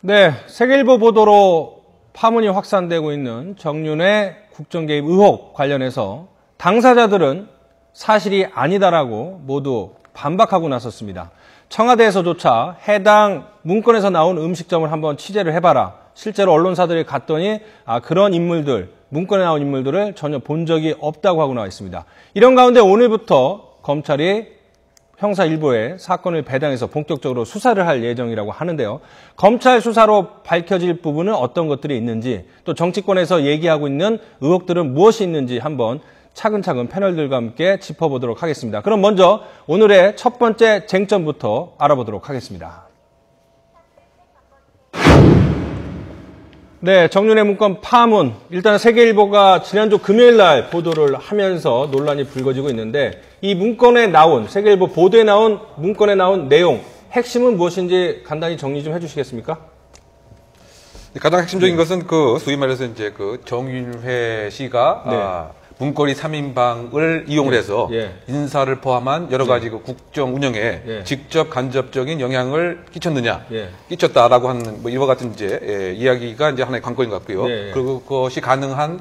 네, 세계일보 보도로 파문이 확산되고 있는 정윤회 국정개입 의혹 관련해서 당사자들은 사실이 아니다라고 모두 반박하고 나섰습니다. 청와대에서조차 해당 문건에서 나온 음식점을 한번 취재를 해봐라. 실제로 언론사들이 갔더니 그런 인물들, 문건에 나온 인물들을 전혀 본 적이 없다고 하고 나와 있습니다. 이런 가운데 오늘부터 검찰이 형사 일부에 사건을 배당해서 본격적으로 수사를 할 예정이라고 하는데요. 검찰 수사로 밝혀질 부분은 어떤 것들이 있는지, 또 정치권에서 얘기하고 있는 의혹들은 무엇이 있는지 한번 차근차근 패널들과 함께 짚어보도록 하겠습니다. 그럼 먼저 오늘의 첫 번째 쟁점부터 알아보도록 하겠습니다. 네, 정윤회 문건 파문. 일단 세계일보가 지난주 금요일 날 보도를 하면서 논란이 불거지고 있는데, 이 문건에 나온, 세계일보 보도에 나온 문건에 나온 내용, 핵심은 무엇인지 간단히 정리 좀 해주시겠습니까? 가장 핵심적인 것은 소위 말해서 이제 정윤회 씨가 문고리 3인방을 이용을 해서 인사를 포함한 여러 가지 국정 운영에 직접 간접적인 영향을 끼쳤느냐, 끼쳤다라고 하는 이와 같은 이제 이야기가 이제 하나의 관건인 것 같고요. 그리고 그것이 가능한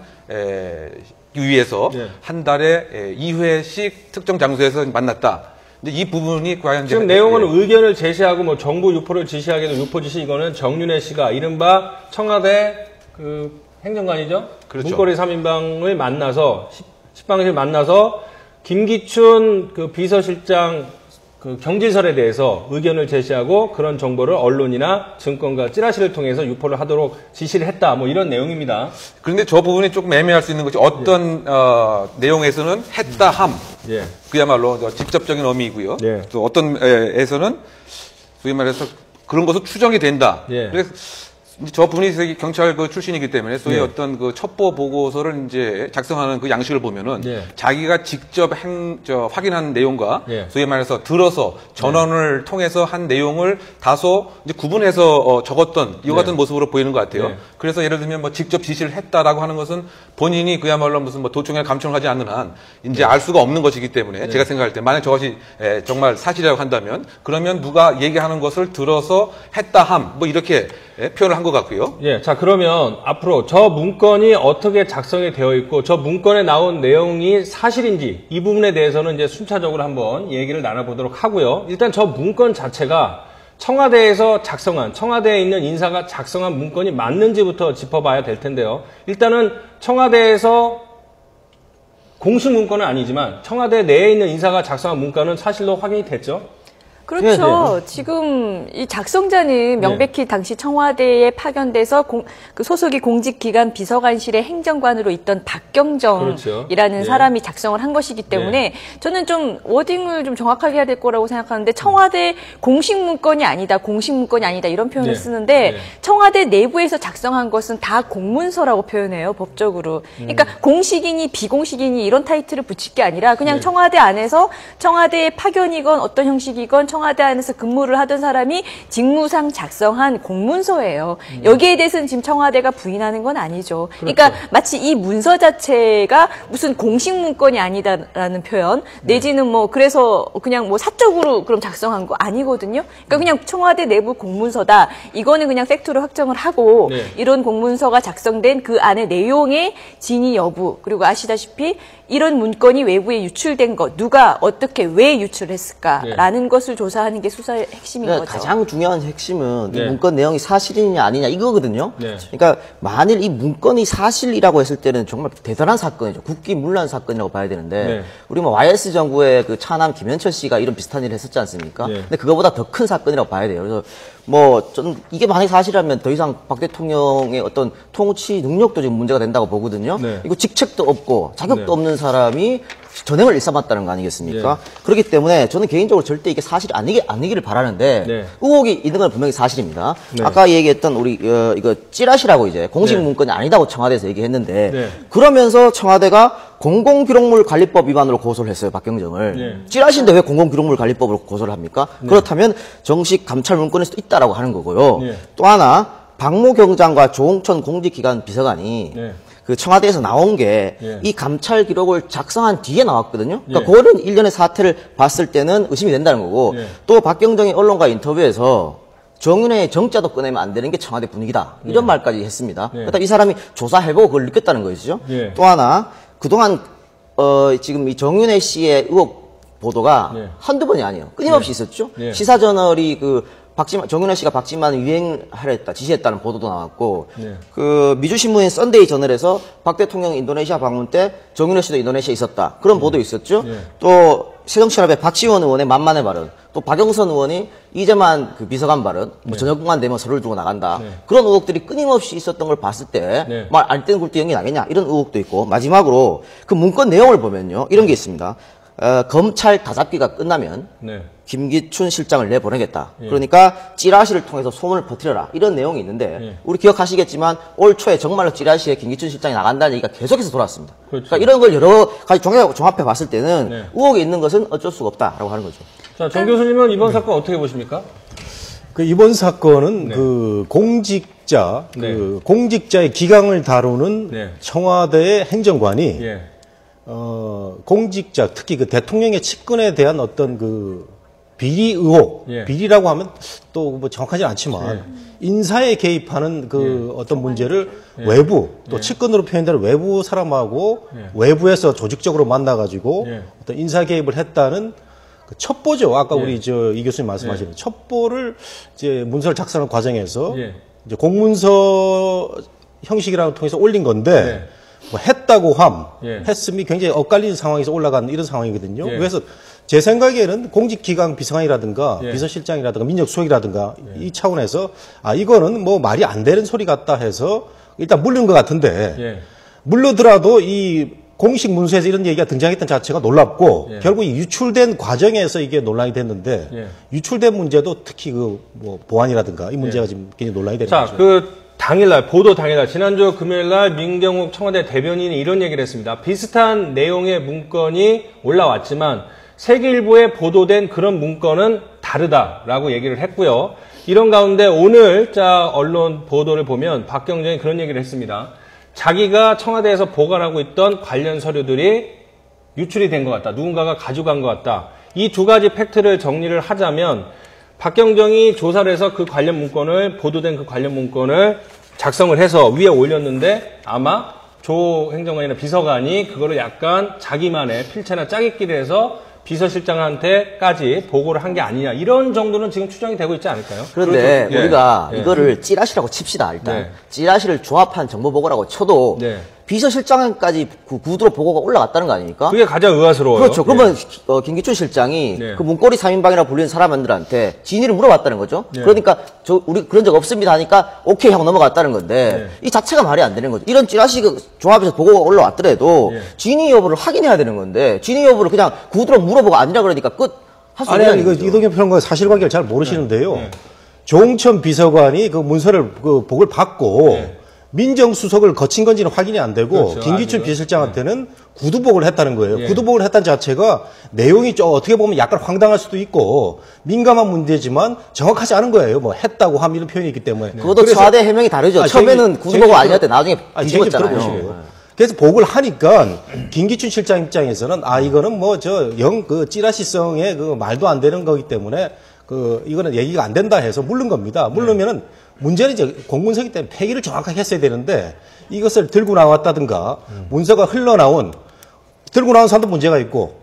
위해서 한 달에 2회씩 특정 장소에서 만났다. 이제 이 부분이 과연 지금 내용은 의견을 제시하고 뭐 정부 유포를 지시하기도 유포 지시, 이거는 정윤회 씨가 이른바 청와대 행정관이죠. 그렇죠. 문고리 3인방을 만나서 식방실 만나서 김기춘 비서실장 경질설에 대해서 의견을 제시하고 그런 정보를 언론이나 증권가 찌라시를 통해서 유포를 하도록 지시를 했다. 뭐 이런 내용입니다. 그런데 저 부분이 조금 애매할 수 있는 것이 어떤 내용에서는 했다 함. 그야말로 직접적인 의미이고요. 또 어떤 에서는 소위 말해서 그런 것을 추정이 된다. 그래서 저 분이 경찰 출신이기 때문에 소위 어떤 첩보 보고서를 이제 작성하는 양식을 보면은 자기가 직접 확인한 내용과 소위 말해서 들어서 전원을 통해서 한 내용을 다소 이제 구분해서 적었던 이와 같은 모습으로 보이는 것 같아요. 그래서 예를 들면 직접 지시를 했다라고 하는 것은 본인이 그야말로 무슨 도청이나 감청을 하지 않는 한 이제 알 수가 없는 것이기 때문에 제가 생각할 때 만약 저것이 정말 사실이라고 한다면 그러면 누가 얘기하는 것을 들어서 했다 함 이렇게 표현을 한 것 같고요. 자, 그러면 앞으로 저 문건이 어떻게 작성이 되어 있고 저 문건에 나온 내용이 사실인지 이 부분에 대해서는 이제 순차적으로 한번 얘기를 나눠보도록 하고요. 일단 저 문건 자체가 청와대에서 작성한, 청와대에 있는 인사가 작성한 문건이 맞는지부터 짚어봐야 될 텐데요. 일단은 청와대에서 공식 문건은 아니지만 청와대 내에 있는 인사가 작성한 문건은 사실로 확인이 됐죠? 그렇죠. 지금 이 작성자는 명백히 당시 청와대에 파견돼서 소속이 공직기관 비서관실의 행정관으로 있던 박경정이라는 사람이 작성을 한 것이기 때문에 저는 좀 워딩을 좀 정확하게 해야 될 거라고 생각하는데 청와대 공식 문건이 아니다, 공식 문건이 아니다 이런 표현을 쓰는데 청와대 내부에서 작성한 것은 다 공문서라고 표현해요, 법적으로. 그러니까 공식이니 비공식이니 이런 타이틀을 붙일 게 아니라 그냥 청와대 안에서 청와대의 파견이건 어떤 형식이건 청와대 안에서 근무를 하던 사람이 직무상 작성한 공문서예요. 여기에 대해서는 지금 청와대가 부인하는 건 아니죠. 그러니까 마치 이 문서 자체가 무슨 공식 문건이 아니다라는 표현, 내지는 그래서 그냥 사적으로 그럼 작성한 거 아니거든요. 그러니까 그냥 청와대 내부 공문서다. 이거는 그냥 팩트로 확정을 하고 이런 공문서가 작성된 그 안에 내용의 진위 여부, 그리고 아시다시피 이런 문건이 외부에 유출된 것, 누가 어떻게 왜 유출했을까라는 것을 조사하는 게 수사의 핵심인 거죠. 가장 중요한 핵심은 이 문건 내용이 사실이냐 아니냐 이거거든요. 그러니까 만일 이 문건이 사실이라고 했을 때는 정말 대단한 사건이죠. 국기문란 사건이라고 봐야 되는데 우리 YS 정부의 차남 김현철 씨가 이런 비슷한 일을 했었지 않습니까? 근데 그거보다 더 큰 사건이라고 봐야 돼요. 그래서 저는 이게 만약에 사실이라면 더 이상 박 대통령의 어떤 통치 능력도 지금 문제가 된다고 보거든요. 이거 직책도 없고 자격도 없는 사람이 전횡을 일삼았다는 거 아니겠습니까? 그렇기 때문에 저는 개인적으로 절대 이게 사실이 아니기를 바라는데 의혹이 있는 건 분명히 사실입니다. 아까 얘기했던 우리 이거 찌라시라고 이제 공식 문건이 아니다고 청와대에서 얘기했는데 그러면서 청와대가 공공기록물관리법 위반으로 고소를 했어요, 박경정을. 찌라시인데 왜 공공기록물관리법으로 고소를 합니까? 그렇다면 정식 감찰 문건일 수도 있다라고 하는 거고요. 또 하나 박모 경장과 조홍천 공직기관 비서관이 청와대에서 나온 게 이 감찰 기록을 작성한 뒤에 나왔거든요. 그러니까 그런 일련의 사태를 봤을 때는 의심이 된다는 거고 또 박경정이 언론과 인터뷰에서 정윤회의 정자도 꺼내면 안 되는 게 청와대 분위기다. 이런 말까지 했습니다. 그다음 이 사람이 조사해보고 그걸 느꼈다는 것이죠. 또 하나, 그동안, 지금 이 정윤회 씨의 의혹 보도가 한두 번이 아니에요. 끊임없이 있었죠. 시사저널이 정윤회 씨가 박지만 유행하랬다, 지시했다는 보도도 나왔고, 미주신문인 썬데이 저널에서 박 대통령 인도네시아 방문 때 정윤회 씨도 인도네시아에 있었다. 그런 보도 있었죠. 또, 새정치연합의 박지원 의원의 만만의 발언, 또 박영선 의원이 이재만 비서관 발언, 저녁공간 되면 서로를 두고 나간다. 그런 의혹들이 끊임없이 있었던 걸 봤을 때, 말 안 떼는 굴뚝 연기 나겠냐? 이런 의혹도 있고, 마지막으로 그 문건 내용을 보면요. 이런 게 있습니다. 검찰 다잡기가 끝나면, 김기춘 실장을 내보내겠다. 그러니까 찌라시를 통해서 소문을 퍼뜨려라. 이런 내용이 있는데 우리 기억하시겠지만 올 초에 정말로 찌라시에 김기춘 실장이 나간다는 얘기가 계속해서 돌아왔습니다. 그렇죠. 그러니까 이런 걸 여러 가지 종합해 봤을 때는 의혹이 있는 것은 어쩔 수가 없다라고 하는 거죠. 자, 정 교수님은 이번 사건 어떻게 보십니까? 이번 사건은 공직자의 기강을 다루는 청와대의 행정관이 공직자, 특히 대통령의 측근에 대한 어떤 비리 의혹, 비리라고 하면 또 뭐 정확하진 않지만 인사에 개입하는 어떤 문제를 외부, 또 측근으로 표현되는 외부 사람하고 외부에서 조직적으로 만나가지고 어떤 인사 개입을 했다는 첩보죠. 아까 우리 이 교수님 말씀하신 첩보를 이제 문서를 작성하는 과정에서 이제 공문서 형식이라는 걸 통해서 올린 건데 뭐 했다고 했음이 굉장히 엇갈리는 상황에서 올라간 이런 상황이거든요. 그래서 제 생각에는 공직기강 비서관이라든가 비서실장이라든가 민정수석이라든가 이 차원에서 이거는 뭐 말이 안 되는 소리 같다 해서 일단 물른 것 같은데 물르더라도 이 공식 문서에서 이런 얘기가 등장했던 자체가 놀랍고 결국 유출된 과정에서 이게 논란이 됐는데 유출된 문제도 특히 뭐 보안이라든가 이 문제가 지금 굉장히 논란이 되는 거죠. 당일날, 보도 당일날, 지난주 금요일날 민경욱 청와대 대변인이 이런 얘기를 했습니다. 비슷한 내용의 문건이 올라왔지만 세계일보에 보도된 그런 문건은 다르다라고 얘기를 했고요. 이런 가운데 오늘 언론 보도를 보면 박경정이 그런 얘기를 했습니다. 자기가 청와대에서 보관하고 있던 관련 서류들이 유출이 된 것 같다. 누군가가 가져간 것 같다. 이 두 가지 팩트를 정리를 하자면 박경정이 조사를 해서 보도된 그 관련 문건을 작성을 해서 위에 올렸는데 아마 조 행정관이나 비서관이 그거를 약간 자기만의 필체나 짜깁기를 해서 비서실장한테까지 보고를 한 게 아니냐. 이런 정도는 지금 추정이 되고 있지 않을까요? 그런데 우리가 이거를 찌라시라고 칩시다. 일단 찌라시를 조합한 정보보고라고 쳐도 비서실장까지 구두로 보고가 올라갔다는 거 아닙니까? 그게 가장 의아스러워요. 그렇죠. 그러면 김기춘 실장이 그 문고리 3인방이라고 불리는 사람들한테 진위를 물어봤다는 거죠. 그러니까 우리 그런 적 없습니다 하니까 오케이 하고 넘어갔다는 건데 이 자체가 말이 안 되는 거죠. 이런 찌라시 조합에서 보고가 올라왔더라도 진위 여부를 확인해야 되는 건데 진위 여부를 그냥 구두로 물어보고 아니라 그러니까 끝. 아니, 이동엽 평론가 사실관계를 잘 모르시는데요. 조홍천 비서관이 그 문서를 보고를 받고 민정수석을 거친 건지는 확인이 안 되고 김기춘 비서실장한테는 구두복을 했다는 거예요. 구두복을 했다는 자체가 내용이 어떻게 보면 약간 황당할 수도 있고 민감한 문제지만 정확하지 않은 거예요. 뭐 했다고 함 이런 표현이 있기 때문에. 그것도 청와대 해명이 다르죠. 처음에는 구두복을 아니었대 나중에 뒤집었잖아요. 그래서 보고를 하니까 김기춘 실장 입장에서는 이거는 뭐 찌라시성의 말도 안 되는 거기 때문에 이거는 얘기가 안 된다 해서 물른 겁니다. 물르면은 문제는 이제 공문서기 때문에 폐기를 정확하게 했어야 되는데 이것을 들고 나왔다든가 문서가 들고 나온 사람도 문제가 있고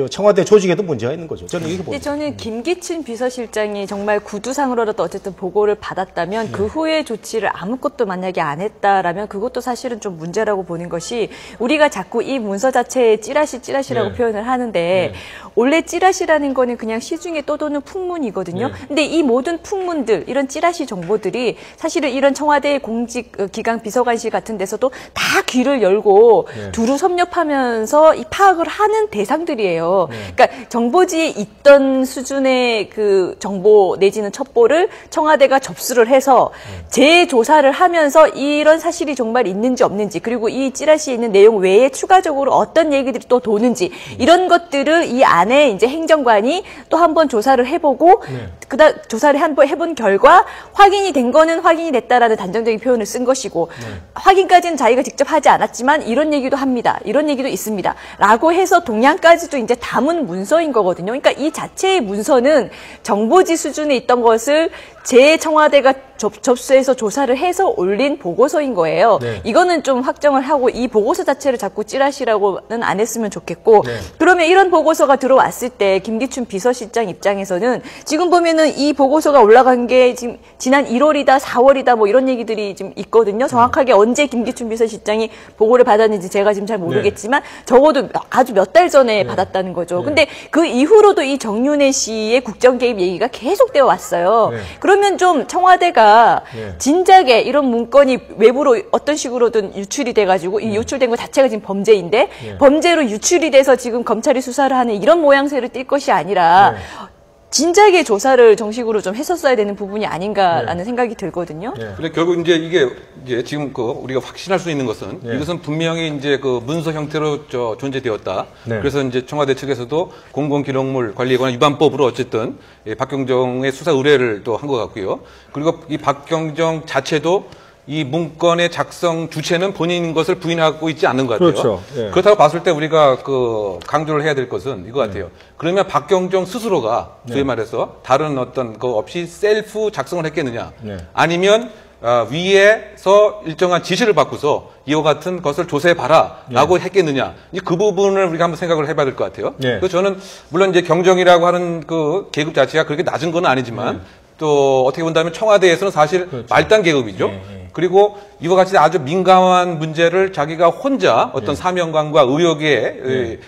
청와대 조직에도 문제가 있는 거죠. 저는 이렇게 봅니다. 저는 김기춘 비서실장이 정말 구두상으로라도 어쨌든 보고를 받았다면 그 후에 조치를 아무것도 만약에 안 했다라면 그것도 사실은 좀 문제라고 보는 것이 우리가 자꾸 이 문서 자체에 찌라시라고 표현을 하는데 원래 찌라시라는 거는 그냥 시중에 떠도는 풍문이거든요. 근데 이 모든 풍문들, 이런 찌라시 정보들이 사실은 이런 청와대 공직기강 비서관실 같은 데서도 다 귀를 열고 두루 섭렵하면서 이 파악을 하는 대상들이에요. 그러니까 정보지에 있던 수준의 그 정보 내지는 첩보를 청와대가 접수를 해서 재조사를 하면서 이런 사실이 정말 있는지 없는지 그리고 이 찌라시에 있는 내용 외에 추가적으로 어떤 얘기들이 또 도는지 이런 것들을 이 안에 이제 행정관이 또 한 번 조사를 해보고 그다음 조사를 한번 해본 결과 확인이 된 거는 확인이 됐다라는 단정적인 표현을 쓴 것이고 확인까지는 자기가 직접 하지 않았지만 이런 얘기도 합니다. 이런 얘기도 있습니다. 라고 해서 동향까지 것까지도 이제 담은 문서인 거거든요. 그러니까 이 자체의 문서는 정보지 수준에 있던 것을 제 청와대가 접수해서 조사를 해서 올린 보고서인 거예요. 네. 이거는 좀 확정을 하고 이 보고서 자체를 자꾸 찌라시라고는 안 했으면 좋겠고 네. 그러면 이런 보고서가 들어왔을 때 김기춘 비서실장 입장에서는 지금 보면은 이 보고서가 올라간 게 지금 지난 1월이다 4월이다 뭐 이런 얘기들이 지금 있거든요. 정확하게 언제 김기춘 비서실장이 보고를 받았는지 제가 지금 잘 모르겠지만 네. 적어도 아주 몇 달 전에 네. 받았다는 거죠. 네. 근데 그 이후로도 이 정윤회 씨의 국정 개입 얘기가 계속되어 왔어요. 네. 그러면 좀 청와대가 네. 진작에 이런 문건이 외부로 어떤 식으로든 유출이 돼가지고 이 유출된 것 자체가 지금 범죄인데 네. 범죄로 유출이 돼서 지금 검찰이 수사를 하는 이런 모양새를 띌 것이 아니라 네. 진작에 조사를 정식으로 좀 했었어야 되는 부분이 아닌가라는 네. 생각이 들거든요. 네. 근데 결국 이제 이게 지금 우리가 확신할 수 있는 것은 네. 이것은 분명히 이제 문서 형태로 존재되었다. 네. 그래서 이제 청와대 측에서도 공공기록물 관리에 관한 위반법으로 어쨌든 박경정의 수사 의뢰를 또 한 것 같고요. 그리고 이 박경정 자체도 이 문건의 작성 주체는 본인인 것을 부인하고 있지 않는 것 같아요. 그렇죠. 예. 그렇다고 봤을 때 우리가 강조를 해야 될 것은 이거 같아요. 그러면 박경정 스스로가 소위 말해서 다른 어떤 거 없이 셀프 작성을 했겠느냐? 아니면 위에서 일정한 지시를 받고서 이와 같은 것을 조사해봐라라고 했겠느냐? 그 부분을 우리가 한번 생각을 해봐야 될 것 같아요. 그래서 저는 물론 이제 경정이라고 하는 그 계급 자체가 그렇게 낮은 건 아니지만 또 어떻게 본다면 청와대에서는 사실 그렇죠. 말단 계급이죠. 그리고 이와 같이 아주 민감한 문제를 자기가 혼자 어떤 사명감과 의욕에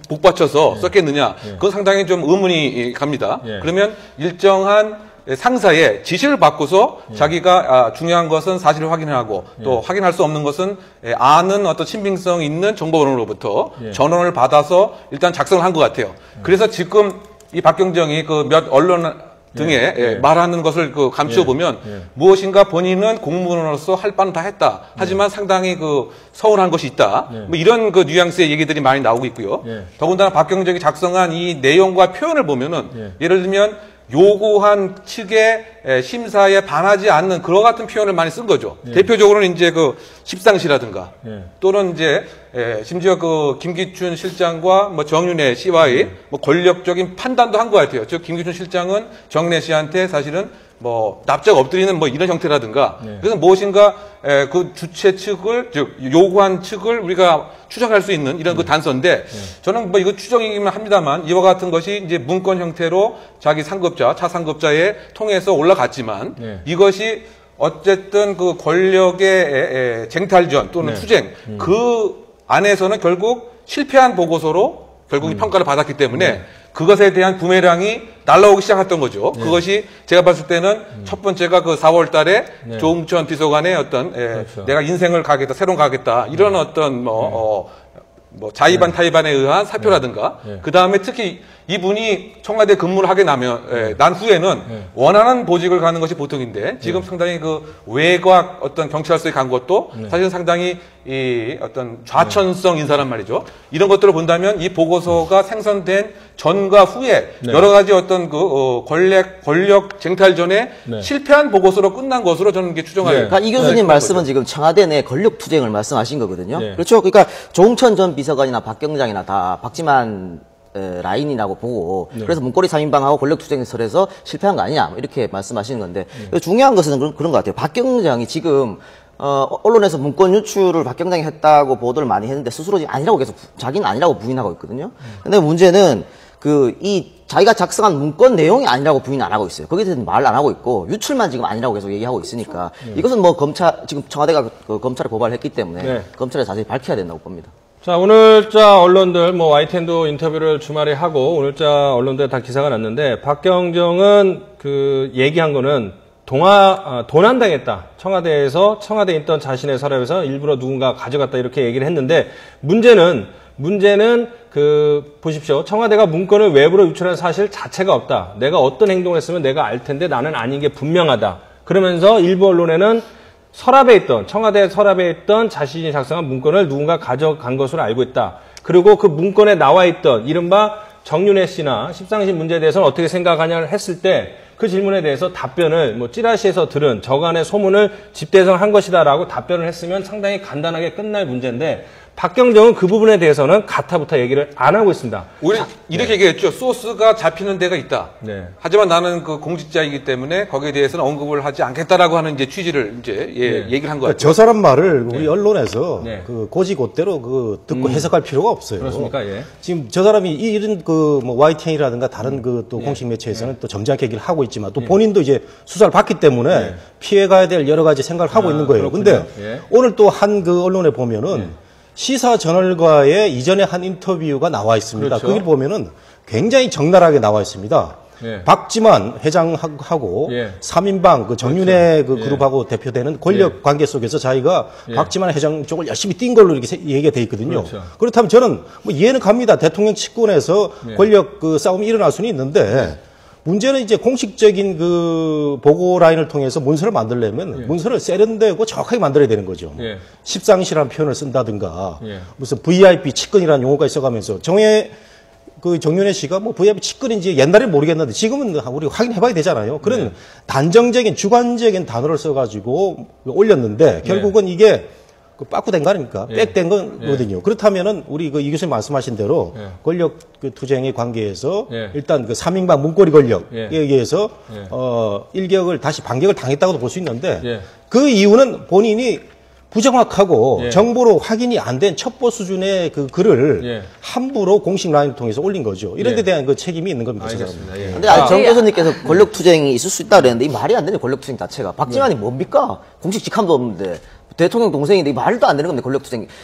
북받쳐서 썼겠느냐. 그건 상당히 좀 의문이 갑니다. 그러면 일정한 상사의 지시를 받고서 자기가 중요한 것은 사실을 확인하고 또 확인할 수 없는 것은 아는 어떤 신빙성 있는 정보원으로부터 전원을 받아서 일단 작성을 한 것 같아요. 그래서 지금 이 박경정이 몇 언론 등에 말하는 것을 감추어 보면 무엇인가 본인은 공무원으로서 할 바는 다 했다. 하지만 상당히 서운한 것이 있다. 뭐 이런 뉘앙스의 얘기들이 많이 나오고 있고요. 더군다나 박경정이 작성한 이 내용과 표현을 보면은 예를 들면 요구한 측의 심사에 반하지 않는 그와 같은 표현을 많이 쓴 거죠. 대표적으로는 이제 십상시라든가 또는 이제 심지어 김기춘 실장과 뭐 정윤회 씨와의 뭐 권력적인 판단도 한 것 같아요. 즉 김기춘 실장은 정윤회 씨한테 사실은 뭐 납작 엎드리는 뭐 이런 형태라든가 그래서 무엇인가 그 주체 측을 즉 요구한 측을 우리가 추정할 수 있는 이런 단서인데 저는 뭐 이거 추정이기만 합니다만 이와 같은 것이 이제 문건 형태로 자기 상급자 차상급자에 통해서 올라갔지만 이것이 어쨌든 권력의 쟁탈전 또는 투쟁 그 안에서는 결국 실패한 보고서로 결국 평가를 받았기 때문에 그것에 대한 부메랑이 날라오기 시작했던 거죠. 그것이 제가 봤을 때는 첫 번째가 4월 달에 조응천 비서관의 어떤 그렇죠. 내가 인생을 가겠다, 새로운 가겠다 이런 어떤 자의반 타의반에 의한 사표라든가 그 다음에 특히 이분이 청와대 근무를 하게 난 후에는 원하는 보직을 가는 것이 보통인데 지금 상당히 외곽 어떤 경찰서에 간 것도 사실은 상당히 이 어떤 좌천성 인사란 말이죠. 이런 것들을 본다면 이 보고서가 생성된 전과 후에 여러 가지 어떤 권력 쟁탈전에 실패한 보고서로 끝난 것으로 저는 이게 추정하는. 그러니까 이 교수님 말씀은 거죠. 지금 청와대 내 권력 투쟁을 말씀하신 거거든요. 그렇죠. 그러니까 조응천 전 비서관이나 박경장이나 다 박지만 라인이라고 보고 그래서 문고리 3인방하고 권력투쟁설에서 실패한 거 아니냐 이렇게 말씀하시는 건데 중요한 것은 그런 것 같아요. 박경장이 지금 언론에서 문건 유출을 박경장이 했다고 보도를 많이 했는데 스스로 아니라고 계속 자기는 아니라고 부인하고 있거든요. 근데 문제는 자기가 작성한 문건 내용이 아니라고 부인 안 하고 있어요. 거기에 대해서 말 안 하고 있고 유출만 지금 아니라고 계속 얘기하고 있으니까 이것은 뭐 지금 청와대가 검찰에 고발했기 때문에 검찰에 자세히 밝혀야 된다고 봅니다. 자, 오늘자 언론들, YTN도 인터뷰를 주말에 하고, 오늘자 언론들 다 기사가 났는데, 박경정은 얘기한 거는, 도난당했다. 청와대에 있던 자신의 서랍에서 일부러 누군가 가져갔다. 이렇게 얘기를 했는데, 문제는, 보십시오. 청와대가 문건을 외부로 유출한 사실 자체가 없다. 내가 어떤 행동을 했으면 내가 알 텐데 나는 아닌 게 분명하다. 그러면서 일부 언론에는 청와대 서랍에 있던 자신이 작성한 문건을 누군가 가져간 것으로 알고 있다. 그리고 그 문건에 나와 있던 이른바 정윤회 씨나 십상시 문제에 대해서는 어떻게 생각하냐를 했을 때 그 질문에 대해서 답변을 찌라시에서 들은 저간의 소문을 집대성한 것이다라고 답변을 했으면 상당히 간단하게 끝날 문제인데 박경정은 그 부분에 대해서는 가타부타 얘기를 안 하고 있습니다. 우리 이렇게 얘기했죠. 소스가 잡히는 데가 있다. 하지만 나는 그 공직자이기 때문에 거기에 대해서는 언급을 하지 않겠다라고 하는 이제 취지를 이제 얘기를 한 거 같아요. 저 사람 말을 우리 언론에서 그 고지고대로 그 듣고 해석할 필요가 없어요. 그렇습니까? 지금 저 사람이 이런 그 뭐 YTN이라든가 다른 그 또 공식 매체에서는 또 점잖게 얘기를 하고 있지만 또 본인도 이제 수사를 받기 때문에 피해가야 될 여러 가지 생각을 하고 있는 거예요. 근데 오늘 또 한 그 언론에 보면은 시사 저널과의 이전에 한 인터뷰가 나와 있습니다. 그렇죠. 거기 보면은 굉장히 적나라하게 나와 있습니다. 박지만 회장하고 3인방 그 정윤회 그 그룹하고 대표되는 권력 관계 속에서 자기가 박지만 회장 쪽을 열심히 뛴 걸로 이렇게 얘기가 돼 있거든요. 그렇죠. 그렇다면 저는 뭐 이해는 갑니다. 대통령 측근에서 권력 그 싸움이 일어날 수는 있는데 문제는 이제 공식적인 그 보고 라인을 통해서 문서를 만들려면 문서를 세련되고 정확하게 만들어야 되는 거죠. 십상시라는 표현을 쓴다든가 무슨 VIP 측근이라는 용어가 있어가면서 그 정윤회 씨가 뭐 VIP 측근인지 옛날에 모르겠는데 지금은 우리 확인해봐야 되잖아요. 그런 단정적인 주관적인 단어를 써가지고 올렸는데 결국은 이게 그 빠꾸된 거 아닙니까? 빽된 거거든요. 그렇다면은 우리 그 이 교수님 말씀하신 대로 권력 그 투쟁의 관계에서 일단 그 3인방 문고리 권력에 의해서 일격을 다시 반격을 당했다고도 볼 수 있는데 그 이유는 본인이 부정확하고 정보로 확인이 안 된 첩보 수준의 그 글을 함부로 공식 라인을 통해서 올린 거죠. 이런 데 대한 그 책임이 있는 겁니다. 알겠습니다. 근데 정 교수님께서 권력 투쟁이 있을 수 있다 그랬는데 이 말이 안 되네, 권력 투쟁 자체가. 박지만이 뭡니까? 공식 직함도 없는데. 대통령 동생인데 말도 안 되는 겁니다.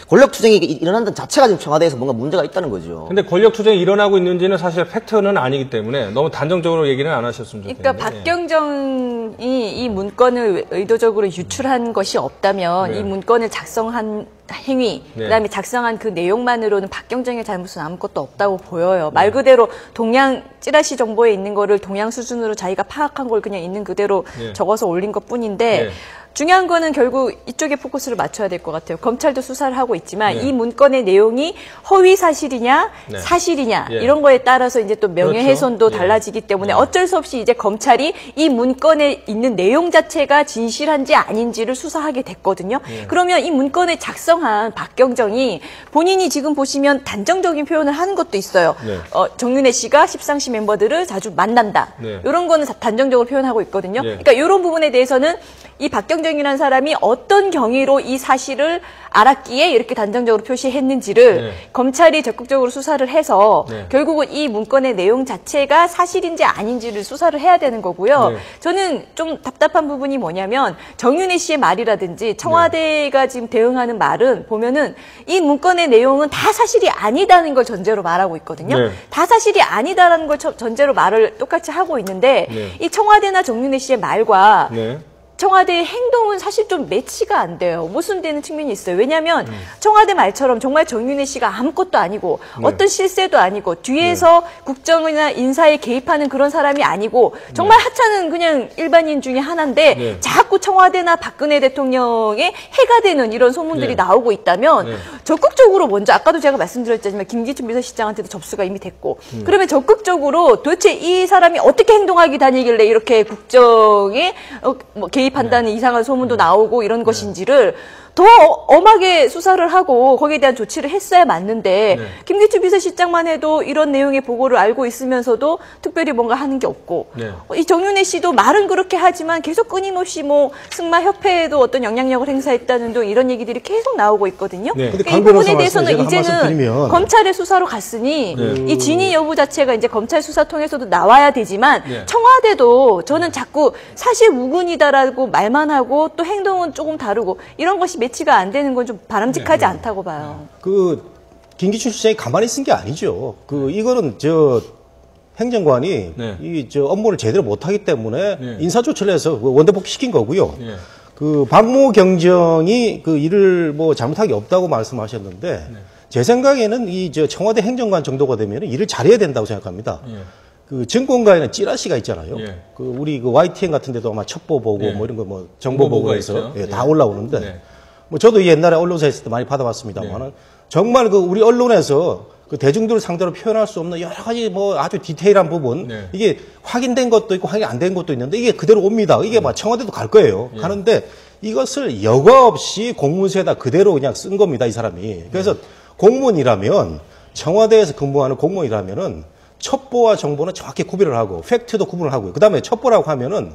권력 투쟁이 일어난다는 자체가 지금 청와대에서 뭔가 문제가 있다는 거죠. 근데 권력 투쟁이 일어나고 있는지는 사실 팩트는 아니기 때문에 너무 단정적으로 얘기는 안 하셨으면 좋겠는데. 그러니까 박경정이 이 문건을 의도적으로 유출한 것이 없다면 이 문건을 작성한 행위, 그다음에 작성한 그 내용만으로는 박경정의 잘못은 아무것도 없다고 보여요. 말 그대로 동양 찌라시 정보에 있는 거를 동양 수준으로 자기가 파악한 걸 그냥 있는 그대로 적어서 올린 것뿐인데 중요한 거는 결국 이쪽에 포커스를 맞춰야 될 것 같아요. 검찰도 수사를 하고 있지만 이 문건의 내용이 허위 사실이냐 사실이냐 이런 거에 따라서 이제 또 명예훼손도 달라지기 때문에 어쩔 수 없이 이제 검찰이 이 문건에 있는 내용 자체가 진실한지 아닌지를 수사하게 됐거든요. 그러면 이 문건에 작성한 박경정이 본인이 지금 보시면 단정적인 표현을 하는 것도 있어요. 정윤회 씨가 십상시 멤버들을 자주 만난다. 이런 거는 단정적으로 표현하고 있거든요. 그러니까 이런 부분에 대해서는 이 박경정이라는 사람이 어떤 경위로 이 사실을 알았기에 이렇게 단정적으로 표시했는지를 검찰이 적극적으로 수사를 해서 결국은 이 문건의 내용 자체가 사실인지 아닌지를 수사를 해야 되는 거고요. 저는 좀 답답한 부분이 뭐냐면 정윤회 씨의 말이라든지 청와대가 지금 대응하는 말은 보면은 이 문건의 내용은 다 사실이 아니다는 걸 전제로 말하고 있거든요. 다 사실이 아니다라는 걸 전제로 말을 똑같이 하고 있는데 이 청와대나 정윤회 씨의 말과 청와대의 행동은 사실 좀 매치가 안 돼요. 모순되는 측면이 있어요. 왜냐하면 청와대 말처럼 정말 정윤회 씨가 아무것도 아니고 어떤 실세도 아니고 뒤에서 국정이나 인사에 개입하는 그런 사람이 아니고 정말 하찮은 그냥 일반인 중에 하나인데 자꾸 청와대나 박근혜 대통령의 해가 되는 이런 소문들이 나오고 있다면 적극적으로 먼저 아까도 제가 말씀드렸지만 김기춘 비서실장한테도 접수가 이미 됐고 그러면 적극적으로 도대체 이 사람이 어떻게 행동하기 다니길래 이렇게 국정에 개입한다는 이상한 소문도 나오고 이런 것인지를 더 엄하게 수사를 하고 거기에 대한 조치를 했어야 맞는데 김기춘 비서실장만 해도 이런 내용의 보고를 알고 있으면서도 특별히 뭔가 하는 게 없고 이 정윤회 씨도 말은 그렇게 하지만 계속 끊임없이 뭐 승마협회에도 어떤 영향력을 행사했다는 등 이런 얘기들이 계속 나오고 있거든요. 그러니까 이 부분에 대해서는 이제는 검찰의 수사로 갔으니 이 진위 여부 자체가 이제 검찰 수사 통해서도 나와야 되지만 청와대도 저는 자꾸 사실 무근이다라고 말만 하고 또 행동은 조금 다르고 이런 것이 매치가 안 되는 건 좀 바람직하지 않다고 봐요. 그 김기춘 실장이 가만히 쓴 게 아니죠. 이거는 행정관이 이 업무를 제대로 못하기 때문에 인사 조치를 해서 원대복귀 시킨 거고요. 그 박모 경정이 그 일을 뭐 잘못한 게 없다고 말씀하셨는데 제 생각에는 이 청와대 행정관 정도가 되면 일을 잘해야 된다고 생각합니다. 그 증권가에는 찌라시가 있잖아요. 그 우리 그 YTN 같은 데도 아마 첩보 보고 뭐 이런 거 뭐 정보 보고해서 다 올라오는데 뭐 저도 옛날에 언론사 있을 때 많이 받아봤습니다만은 정말 그 우리 언론에서 그 대중들을 상대로 표현할 수 없는 여러 가지 뭐 아주 디테일한 부분 이게 확인된 것도 있고 확인 안 된 것도 있는데 이게 그대로 옵니다. 이게 막 청와대도 갈 거예요. 가는데 이것을 여과 없이 공문서에다 그대로 그냥 쓴 겁니다, 이 사람이. 그래서 공무원이라면, 청와대에서 근무하는 공무원이라면은 첩보와 정보는 정확히 구별을 하고, 팩트도 구분을 하고요. 그 다음에 첩보라고 하면은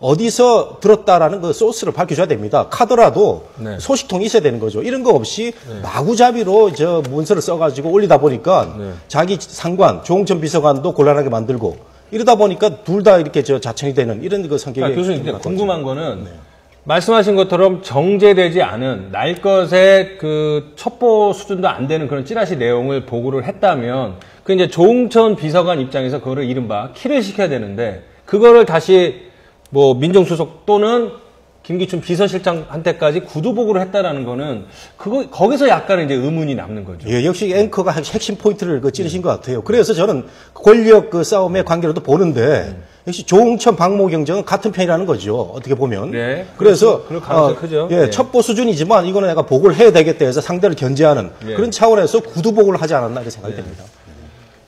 어디서 들었다라는 그 소스를 밝혀줘야 됩니다. 카더라도 네. 소식통이 있어야 되는 거죠. 이런 거 없이 네. 마구잡이로 저 문서를 써가지고 올리다 보니까 네. 자기 상관, 조홍천 비서관도 곤란하게 만들고 이러다 보니까 둘 다 이렇게 저 자청이 되는 이런 그 성격이. 교수님, 궁금한 거는 네. 말씀하신 것처럼 정제되지 않은 날 것의 그 첩보 수준도 안 되는 그런 찌라시 내용을 보고를 했다면 그 이제 조홍천 비서관 입장에서 그거를 이른바 킬을 시켜야 되는데 그거를 다시 뭐 민정수석 또는 김기춘 비서실장한테까지 구두보고를 했다라는 거는 거기서 약간 이제 의문이 남는 거죠. 예, 역시 앵커가 핵심 포인트를 찌르신 것 같아요. 그래서 저는 권력 그 싸움의 관계로도 보는데 역시 조홍천 박모 경쟁은 같은 편이라는 거죠. 어떻게 보면. 네, 그래서 그럴 가능성이 크죠. 예, 네. 첩보 수준이지만 이거는 내가 보고를 해야 되겠다 해서 상대를 견제하는 네. 그런 차원에서 구두보고를 하지 않았나 이렇게 생각이 됩니다.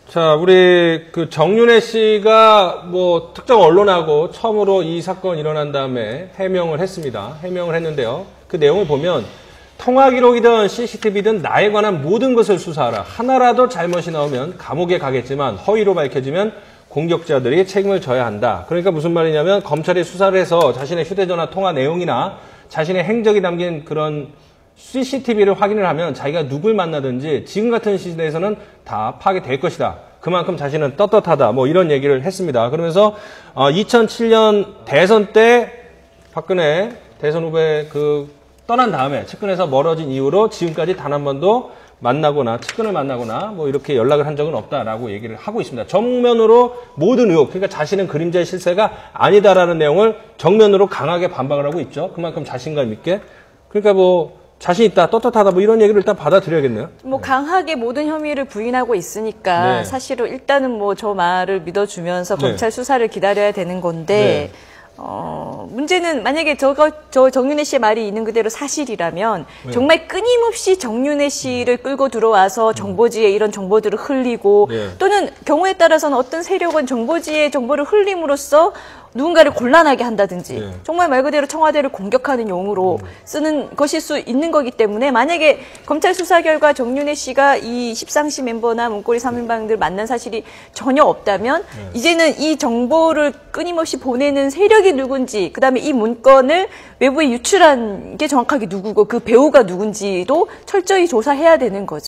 자, 우리 그 정윤회 씨가 뭐 특정 언론하고 처음으로 이 사건 일어난 다음에 해명을 했습니다. 해명을 했는데요. 그 내용을 보면 통화 기록이든 CCTV든 나에 관한 모든 것을 수사하라. 하나라도 잘못이 나오면 감옥에 가겠지만 허위로 밝혀지면 공격자들이 책임을 져야 한다. 그러니까 무슨 말이냐면 검찰이 수사를 해서 자신의 휴대전화 통화 내용이나 자신의 행적이 담긴 그런 CCTV를 확인을 하면 자기가 누굴 만나든지 지금 같은 시대에서는 다 파악이 것이다. 그만큼 자신은 떳떳하다. 뭐 이런 얘기를 했습니다. 그러면서 2007년 대선 때 박근혜 대선 후보에 떠난 다음에 측근에서 멀어진 이후로 지금까지 단 한 번도 만나거나 측근을 만나거나 뭐 이렇게 연락을 한 적은 없다라고 얘기를 하고 있습니다. 정면으로 모든 의혹, 그러니까 자신은 그림자의 실세가 아니다라는 내용을 정면으로 강하게 반박을 하고 있죠. 그만큼 자신감 있게. 그러니까 뭐 자신 있다, 떳떳하다, 뭐 이런 얘기를 일단 받아들여야겠네요. 뭐 강하게 모든 혐의를 부인하고 있으니까 네. 사실은 일단은 뭐 저 말을 믿어주면서 네. 검찰 수사를 기다려야 되는 건데. 네. 문제는 만약에 저 정윤회 씨의 말이 있는 그대로 사실이라면 네. 정말 끊임없이 정윤회 씨를 끌고 들어와서 정보지에 이런 정보들을 흘리고 네. 또는 경우에 따라서는 어떤 세력은 정보지에 정보를 흘림으로써 누군가를 곤란하게 한다든지 네. 정말 말 그대로 청와대를 공격하는 용으로 쓰는 것일 수 있는 거기 때문에 만약에 검찰 수사 결과 정윤회 씨가 이 십상시 멤버나 문고리 3인방들 만난 사실이 전혀 없다면 네. 이제는 이 정보를 끊임없이 보내는 세력이 누군지 그다음에 이 문건을 외부에 유출한 게 정확하게 누구고 그 배우가 누군지도 철저히 조사해야 되는 거죠.